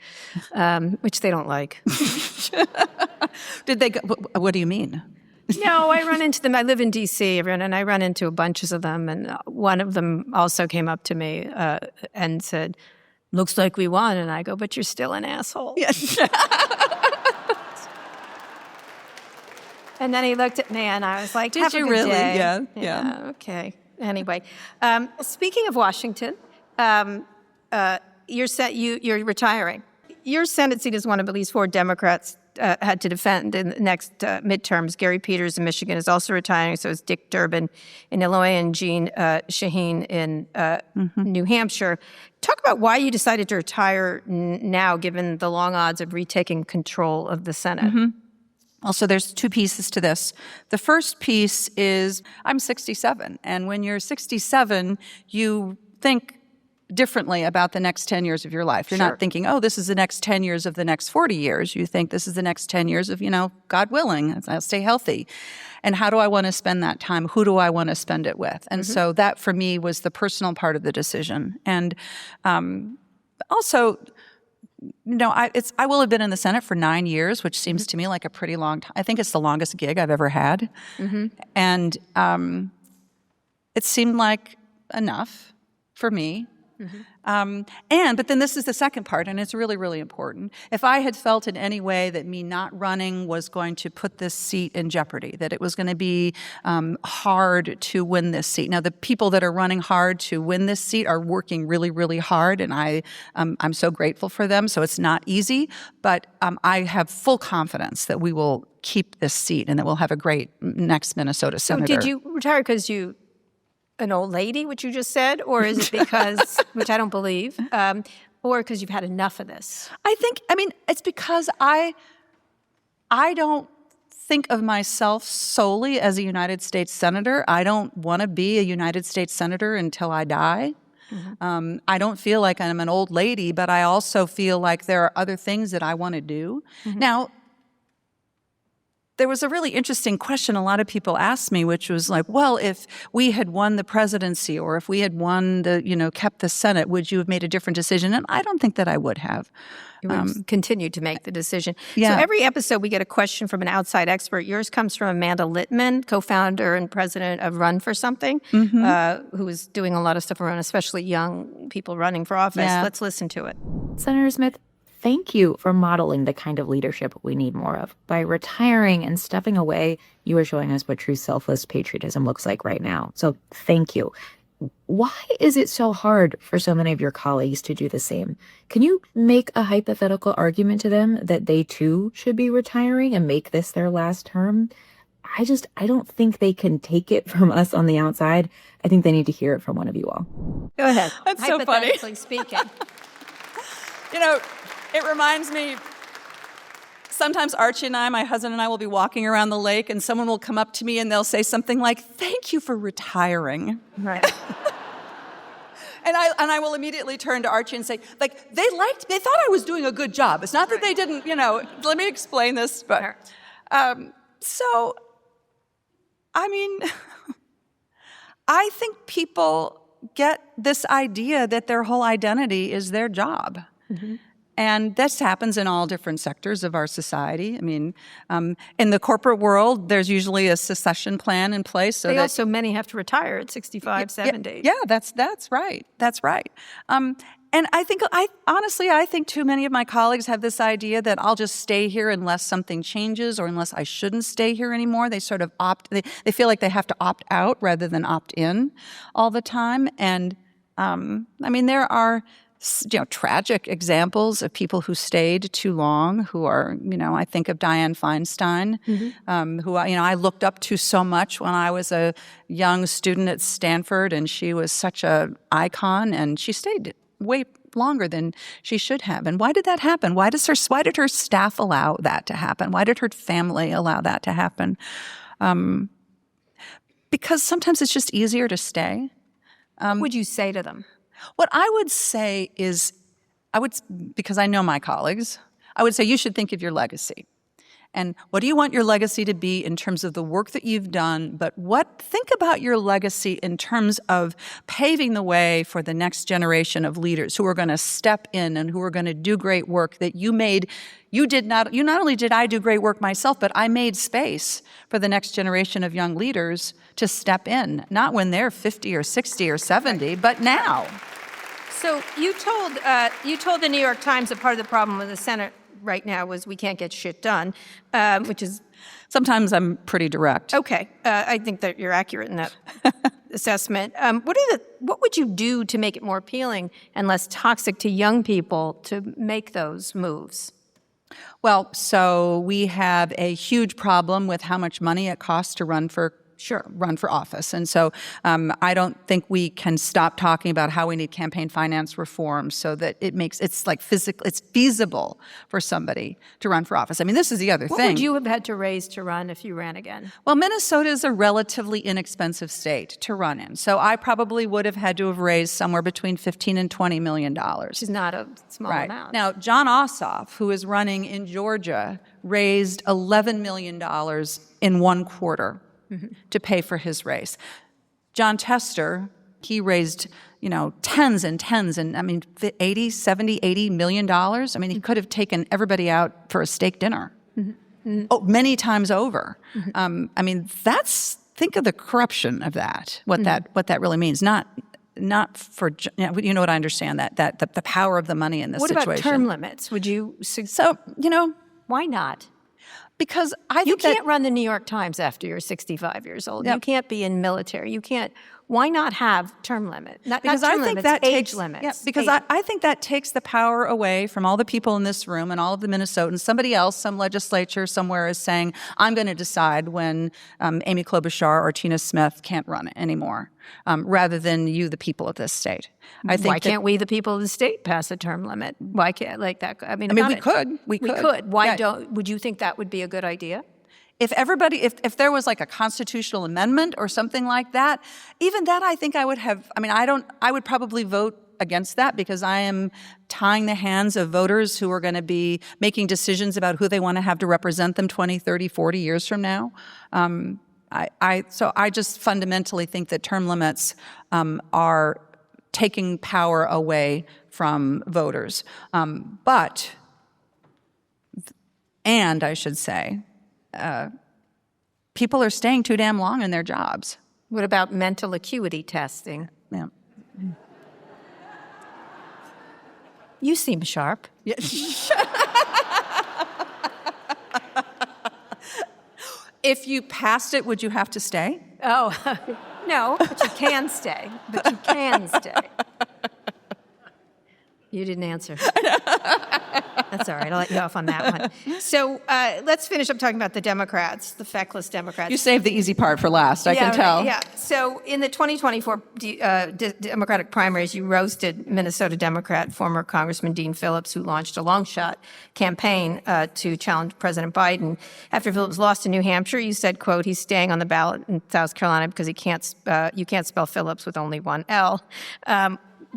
which they don't like. Did they go, what do you mean? No, I run into them. I live in D.C., and I run into a bunch of them, and one of them also came up to me and said, "Looks like we won," and I go, "But you're still an asshole." Yes. And then he looked at me, and I was like, "Have a good day." Yeah. Okay. Anyway, speaking of Washington, you're retiring. Your Senate seat is one of at least 4 Democrats had to defend in the next midterms. Gary Peters in Michigan is also retiring, so is Dick Durbin in Illinois and Jeanne Shaheen in New Hampshire. Talk about why you decided to retire now, given the long odds of retaking control of the Senate. Also, there's 2 pieces to this. The first piece is I'm 67, and when you're 67, you think differently about the next 10 years of your life. You're not thinking, oh, this is the next 10 years of the next 40 years. You think this is the next 10 years of, God willing, I'll stay healthy. And how do I want to spend that time? Who do I want to spend it with? And so that, for me, was the personal part of the decision. And also, I will have been in the Senate for 9 years, which seems to me like a pretty long time. I think it's the longest gig I've ever had. And it seemed like enough for me. But then this is the second part, and it's really, really important. If I had felt in any way that me not running was going to put this seat in jeopardy, that it was going to be hard to win this seat. Now, the people that are running hard to win this seat are working really, really hard, and I'm so grateful for them. So it's not easy, but I have full confidence that we will keep this seat and that we'll have a great next Minnesota senator. So did you retire because you an old lady, which you just said, or is it because, which I don't believe, or because you've had enough of this? It's because I don't think of myself solely as a United States senator. I don't want to be a United States senator until I die. I don't feel like I'm an old lady, but I also feel like there are other things that I want to do. Now, there was a really interesting question a lot of people asked me, which was like, well, if we had won the presidency or if we had won kept the Senate, would you have made a different decision? And I don't think that I would have. You would have continued to make the decision. Yeah. So every episode we get a question from an outside expert. Yours comes from Amanda Littman, co-founder and president of Run for Something, who is doing a lot of stuff around especially young people running for office. Yeah. Let's listen to it. Senator Smith, thank you for modeling the kind of leadership we need more of. By retiring and stepping away, you are showing us what true selfless patriotism looks like right now. So thank you. Why is it so hard for so many of your colleagues to do the same? Can you make a hypothetical argument to them that they too should be retiring and make this their last term? I don't think they can take it from us on the outside. I think they need to hear it from one of you all. Go ahead. That's so funny. Hypothetically speaking. It reminds me, sometimes Archie and I, my husband and I, will be walking around the lake and someone will come up to me and they'll say something like, "Thank you for retiring." Right. And I will immediately turn to Archie and say, like, they thought I was doing a good job. It's not that they didn't, let me explain this. But so, I mean, I think people get this idea that their whole identity is their job. Mm-hmm. And this happens in all different sectors of our society. I mean, in the corporate world, there's usually a succession plan in place. So also, many have to retire at 65, 70. Yeah, that's right. That's right. And I think too many of my colleagues have this idea that I'll just stay here unless something changes or unless I shouldn't stay here anymore. They sort of they feel like they have to opt out rather than opt in all the time. And there are tragic examples of people who stayed too long, who are, I think of Dianne Feinstein, who, I looked up to so much when I was a young student at Stanford, and she was such an icon, and she stayed way longer than she should have. And why did that happen? Why did her staff allow that to happen? Why did her family allow that to happen? Because sometimes it's just easier to stay. What would you say to them? What I would say is, because I know my colleagues, I would say you should think of your legacy. And what do you want your legacy to be in terms of the work that you've done? But think about your legacy in terms of paving the way for the next generation of leaders who are going to step in and who are going to do great work that you made. Not only did I do great work myself, but I made space for the next generation of young leaders to step in, not when they're 50 or 60 or 70, but now. So you told the New York Times that part of the problem with the Senate right now was we can't get shit done, which is... Sometimes I'm pretty direct. Okay. I think that you're accurate in that assessment. What would you do to make it more appealing and less toxic to young people to make those moves? Well, so we have a huge problem with how much money it costs to run for office. And so I don't think we can stop talking about how we need campaign finance reform so that it's feasible for somebody to run for office. I mean, this is the other thing. What would you have had to raise to run if you ran again? Well, Minnesota is a relatively inexpensive state to run in. So I probably would have had to have raised somewhere between $15 and $20 million. Which is not a small amount. Now, John Ossoff, who is running in Georgia, raised $11 million in one quarter. To pay for his race. John Tester, he raised, tens and tens and, $80 million. I mean, he could have taken everybody out for a steak dinner. Many times over. Think of the corruption of that, what that really means. Not for, you know what I understand, that the power of the money in this situation. What about term limits? Would you... So, Why not? Because I think you can't run the New York Times after you're 65 years old. Yep. You can't be in military. You can't. Why not have term limit? Because I think that age limits. Yeah, because I think that takes the power away from all the people in this room and all of the Minnesotans. Somebody else, some legislature somewhere is saying, I'm going to decide when Amy Klobuchar or Tina Smith can't run it anymore, rather than you, the people of this state. Why can't we, the people of the state, pass a term limit? Why can't that? We could. We could. Why don't? Would you think that would be a good idea? if there was like a constitutional amendment or something like that, even that I think I would have, I would probably vote against that because I am tying the hands of voters who are going to be making decisions about who they want to have to represent them 20, 30, 40 years from now. So I just fundamentally think that term limits are taking power away from voters. And I should say, people are staying too damn long in their jobs. What about mental acuity testing? Yeah. You seem sharp. Yeah. If you passed it, would you have to stay? Oh, no, but you can stay. You didn't answer. That's all right. I'll let you off on that one. So let's finish up talking about the Democrats, the feckless Democrats. You saved the easy part for last, I can tell. Right, yeah. So in the 2024 Democratic primaries, you roasted Minnesota Democrat, former Congressman Dean Phillips, who launched a long shot campaign to challenge President Biden. After Phillips lost in New Hampshire, you said, quote, he's staying on the ballot in South Carolina because you can't spell Phillips with only one L.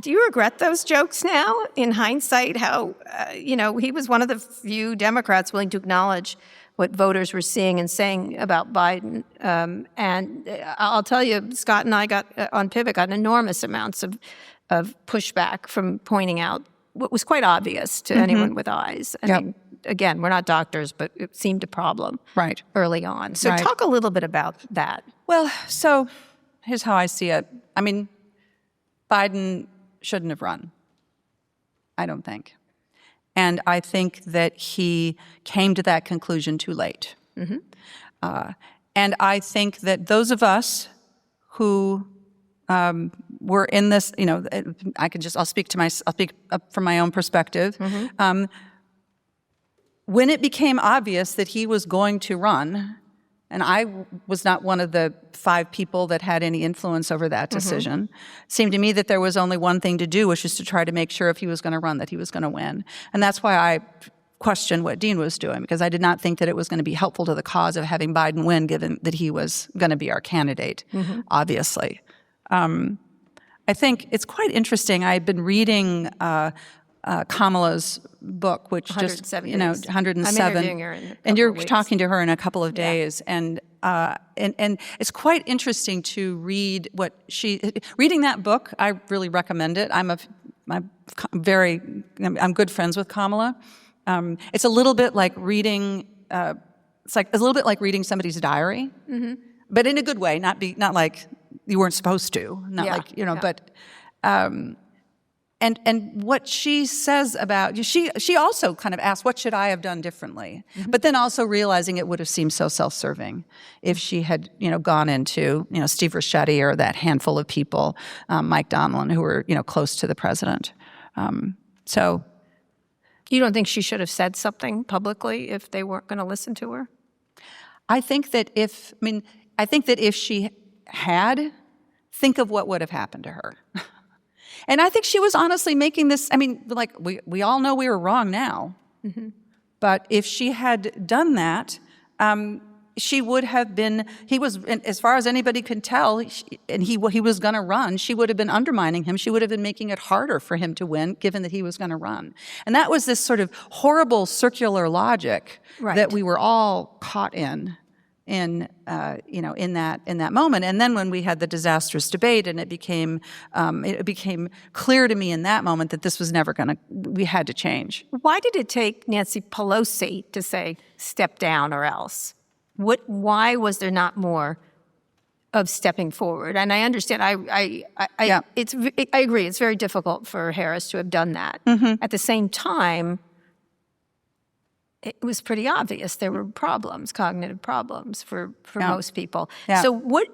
Do you regret those jokes now, in hindsight, how, he was one of the few Democrats willing to acknowledge what voters were seeing and saying about Biden. And I'll tell you, Scott and I on Pivot got enormous amounts of pushback from pointing out what was quite obvious to anyone with eyes. I mean, again, we're not doctors, but it seemed a problem early on. So talk a little bit about that. Well, so here's how I see it. Biden shouldn't have run, I don't think. And I think that he came to that conclusion too late. Mm-hmm. And I think that those of us who were in this, I'll speak from my own perspective. Mm-hmm. When it became obvious that he was going to run, and I was not one of the 5 people that had any influence over that decision. It seemed to me that there was only one thing to do, which is to try to make sure if he was going to run, that he was going to win. And that's why I questioned what Dean was doing, because I did not think that it was going to be helpful to the cause of having Biden win, given that he was going to be our candidate, obviously. I think it's quite interesting. I had been reading Kamala's book, which 107 just, 107. I'm interviewing her in a and you're couple of weeks. talking to her in a couple of days. And it's quite interesting to read reading that book. I really recommend it. I'm good friends with Kamala. It's a little bit like reading, somebody's diary, but in a good way, not like you weren't supposed to, but, And what she says about, she also kind of asked, what should I have done differently? Mm-hmm. But then also realizing it would have seemed so self-serving if she had, gone into, Steve Ricchetti or that handful of people, Mike Donilon, who were, close to the president. So. You don't think she should have said something publicly if they weren't going to listen to her? I think that if she had, think of what would have happened to her. And I think she was honestly making this, we all know we were wrong now. Mm-hmm. But if she had done that, she would have been, as far as anybody could tell, he was going to run, she would have been undermining him. She would have been making it harder for him to win, given that he was going to run. And that was this sort of horrible circular logic that we were all caught in that moment. And then when we had the disastrous debate, and it became clear to me in that moment that this was never we had to change. Why did it take Nancy Pelosi to say, step down or else? Why was there not more of stepping forward? And I understand, I agree, it's very difficult for Harris to have done that. Mm-hmm. At the same time, it was pretty obvious there were problems, cognitive problems for most people. Yeah. So what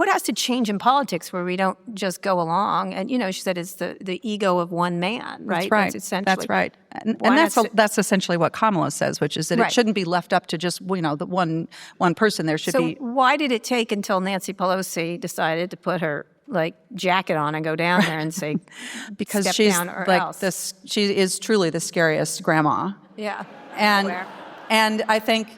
has to change in politics where we don't just go along? And she said it's the ego of one man, right? That's right. That's right. And that's essentially what Kamala says, which is that it shouldn't be left up to just the one person. There should be. So why did it take until Nancy Pelosi decided to put her jacket on and go down there and say, because step she's down or else? She is truly the scariest grandma. Yeah. And I think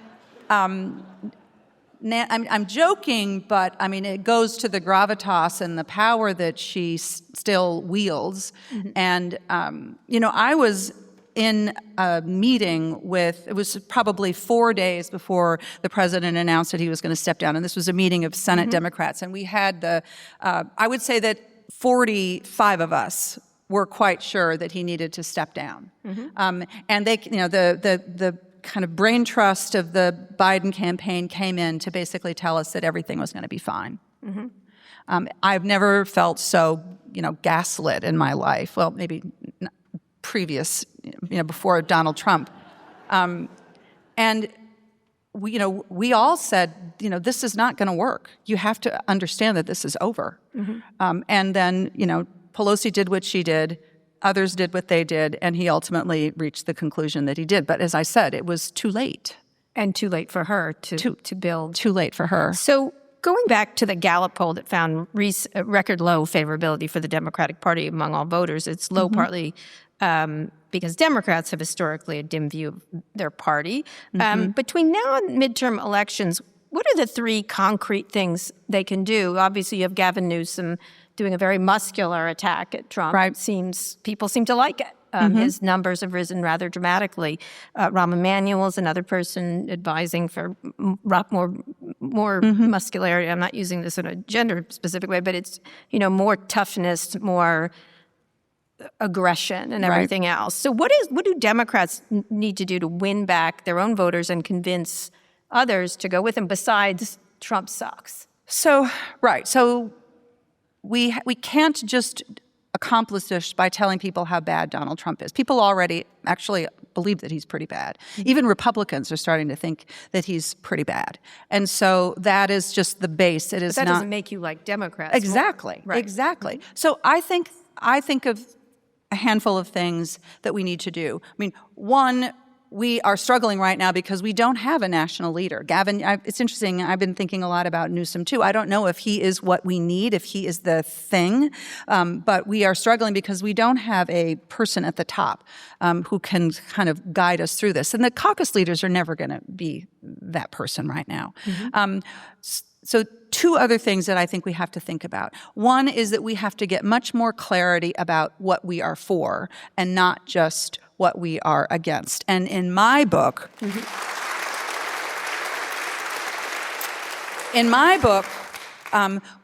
I'm joking, but I mean, it goes to the gravitas and the power that she still wields. And, I was in a meeting it was probably 4 days before the president announced that he was going to step down. And this was a meeting of Senate Democrats. And we had I would say that 45 of us were quite sure that he needed to step down. And they, the kind of brain trust of the Biden campaign came in to basically tell us that everything was going to be fine. I've never felt so, gaslit in my life. Well, maybe previous, before Donald Trump. And we all said, this is not going to work. You have to understand that this is over. And then, Pelosi did what she did. Others did what they did, and he ultimately reached the conclusion that he did. But as I said, it was too late. And too late for her to build. Too late for her. So going back to the Gallup poll that found record low favorability for the Democratic Party among all voters, it's low partly because Democrats have historically a dim view of their party. Between now and midterm elections, what are the three concrete things they can do? Obviously, you have Gavin Newsom doing a very muscular attack at Trump. Right. People seem to like it. His numbers have risen rather dramatically. Rahm Emanuel is another person advising for more muscularity. I'm not using this in a gender-specific way, but it's more toughness, more aggression, and everything else. So what do Democrats need to do to win back their own voters and convince others to go with them besides Trump sucks? So we can't just accomplish this by telling people how bad Donald Trump is. People already actually believe that he's pretty bad. Even Republicans are starting to think that he's pretty bad. And so that is just the base. It is But that not doesn't make you like Democrats. exactly. Right. Exactly. So I think of a handful of things that we need to do. I mean, one, we are struggling right now because we don't have a national leader. Gavin, it's interesting, I've been thinking a lot about Newsom too. I don't know if he is what we need, if he is the thing, but we are struggling because we don't have a person at the top who can kind of guide us through this. And the caucus leaders are never going to be that person right now. So two other things that I think we have to think about. One is that we have to get much more clarity about what we are for and not just what we are against. And in my book,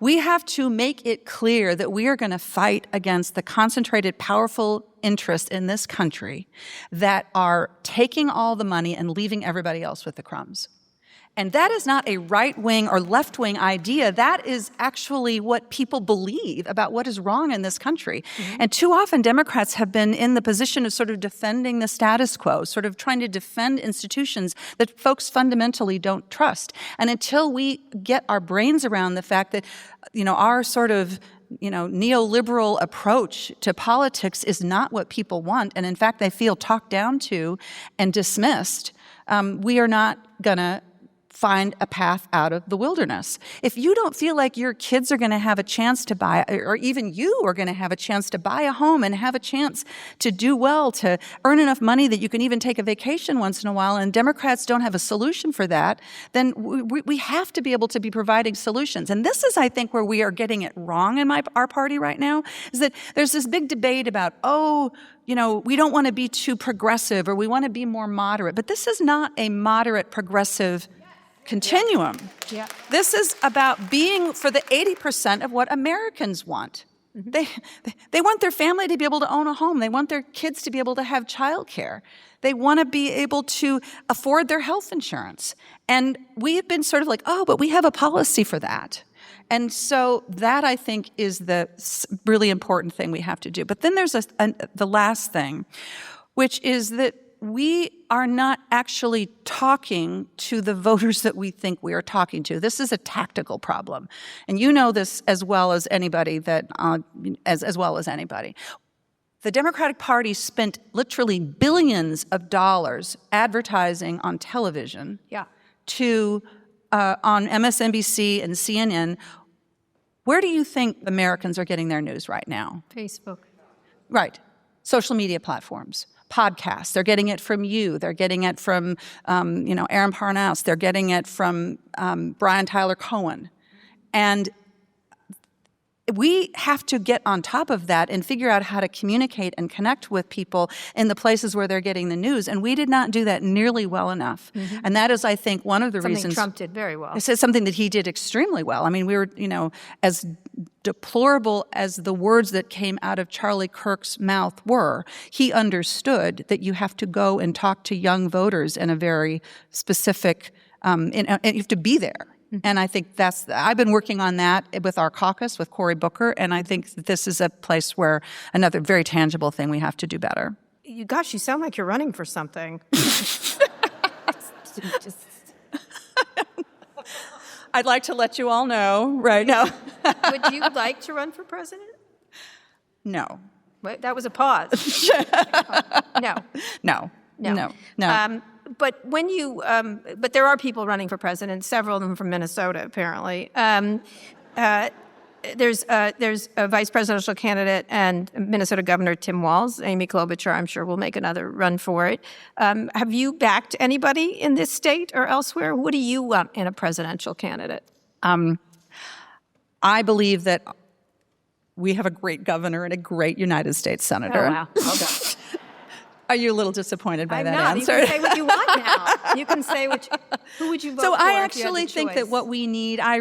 we have to make it clear that we are going to fight against the concentrated, powerful interests in this country that are taking all the money and leaving everybody else with the crumbs. And that is not a right-wing or left-wing idea. That is actually what people believe about what is wrong in this country. And too often, Democrats have been in the position of sort of defending the status quo, sort of trying to defend institutions that folks fundamentally don't trust. And until we get our brains around the fact that, our sort of neoliberal approach to politics is not what people want, and in fact, they feel talked down to and dismissed, we are not going to find a path out of the wilderness. If you don't feel like your kids are going to have a chance to buy, or even you are going to have a chance to buy a home and have a chance to do well, to earn enough money that you can even take a vacation once in a while, and Democrats don't have a solution for that, then we have to be able to be providing solutions. And this is, I think, where we are getting it wrong in our party right now, is that there's this big debate about, we don't want to be too progressive or we want to be more moderate. But this is not a moderate progressive continuum. Yeah. This is about being for the 80% of what Americans want. They want their family to be able to own a home. They want their kids to be able to have childcare. They want to be able to afford their health insurance. And we've been sort of like, but we have a policy for that. And so that, I think, is the really important thing we have to do. But then there's the last thing, which is that we are not actually talking to the voters that we think we are talking to. This is a tactical problem. And you know this as well as anybody as well as anybody. The Democratic Party spent literally billions of dollars advertising on television on MSNBC and CNN. Where do you think Americans are getting their news right now? Facebook. Right. Social media platforms. podcasts. They're getting it from you. They're getting it from, Aaron Parnas. They're getting it from Brian Tyler Cohen. And we have to get on top of that and figure out how to communicate and connect with people in the places where they're getting the news. And we did not do that nearly well enough. And that is, I think, one of the reasons. Trump did very well. It's something that he did extremely well. I mean, we were, as deplorable as the words that came out of Charlie Kirk's mouth were, he understood that you have to go and talk to young voters in a very specific, and you have to be there. And I think I've been working on that with our caucus, with Cory Booker, and I think that this is a place where another very tangible thing we have to do better. Gosh, you sound like you're running for something. I'd like to let you all know right now. Would you like to run for president? No. Wait, that was a pause. No. No. No. No. But when you, but there are people running for president, several of them from Minnesota, apparently. There's a vice presidential candidate and Minnesota Governor Tim Walz. Amy Klobuchar, I'm sure, will make another run for it. Have you backed anybody in this state or elsewhere? What do you want in a presidential candidate? I believe that we have a great governor and a great United States senator. Oh, wow. Okay. Are you a little disappointed by I'm that not. answer? You can say what you want now. You can say who would you vote for? So I if you had actually the think choice? that what we need, I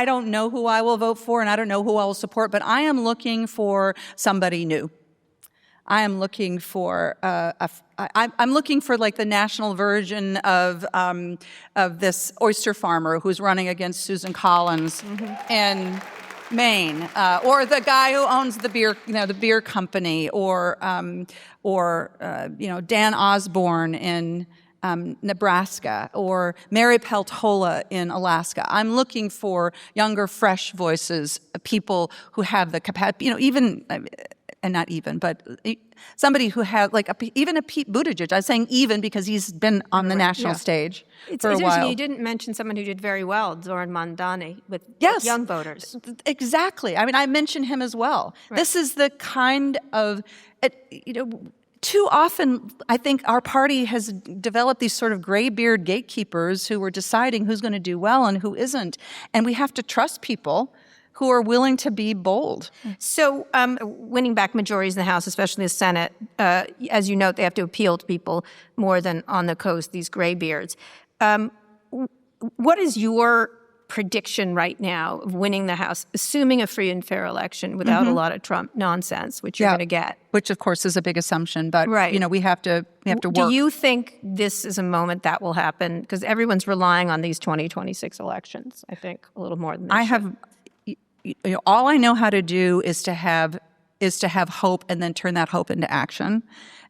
don't know who I will vote for and I don't know who I will support, but I am looking for somebody new. I am looking for I'm looking for like the national version of this oyster farmer who's running against Susan Collins in Maine, or the guy who owns the beer company, or Dan Osborne in Nebraska, or Mary Peltola in Alaska. I'm looking for younger, fresh voices, people who have the capacity, but somebody who had even a Pete Buttigieg. I was saying even because he's been on the national stage for a while. You didn't mention someone who did very well, Zoran Mondani, with young voters. Exactly. I mean, I mentioned him as well. Right. This is the kind of, too often, I think our party has developed these sort of graybeard gatekeepers who are deciding who's going to do well and who isn't. And we have to trust people who are willing to be bold. So winning back majorities in the House, especially the Senate, as you note, they have to appeal to people more than on the coast, these graybeards. What is your prediction right now of winning the House, assuming a free and fair election without a lot of Trump nonsense, which you're going to get? Which, of course, is a big assumption, but we have to work. Do you think this is a moment that will happen? Because everyone's relying on these 2026 elections, I think, a little more than this. All I know how to do is to have hope and then turn that hope into action.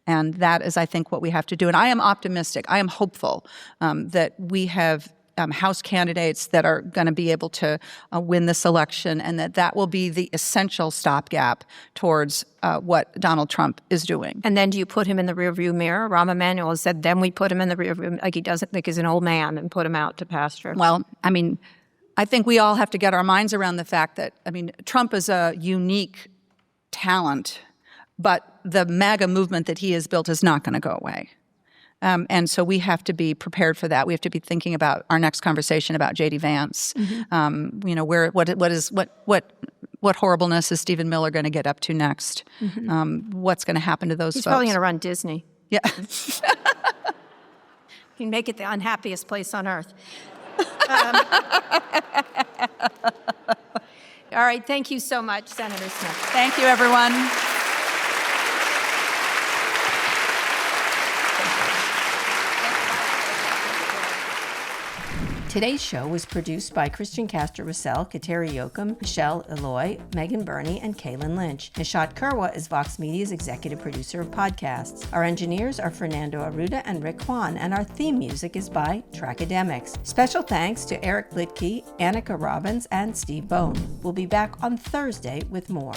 And that is, I think, what we have to do. And I am optimistic. I am hopeful that we have House candidates that are going to be able to win this election, and that will be the essential stopgap towards what Donald Trump is doing. And then do you put him in the rearview mirror? Rahm Emanuel has said, then we put him in the rearview, like he doesn't think he's an old man, and put him out to pasture. Well, I mean, I think we all have to get our minds around the fact that, Trump is a unique talent, but the MAGA movement that he has built is not going to go away. And so we have to be prepared for that. We have to be thinking about our next conversation about J.D. Vance. What horribleness is Stephen Miller going to get up to next? What's going to happen to those folks? He's probably going to run Disney. Yeah. He can make it the unhappiest place on earth. All right. Thank you so much, Senator Smith. Thank you, everyone. Today's show was produced by Christian Castor-Russell, Kateri Yoakum, Michelle Eloy, Megan Burney, and Kaylin Lynch. Nishat Kurwa is Vox Media's executive producer of podcasts. Our engineers are Fernando Arruda and Rick Kwan, and our theme music is by Trackademics. Special thanks to Eric Blitke, Annika Robbins, and Steve Bone. We'll be back on Thursday with more.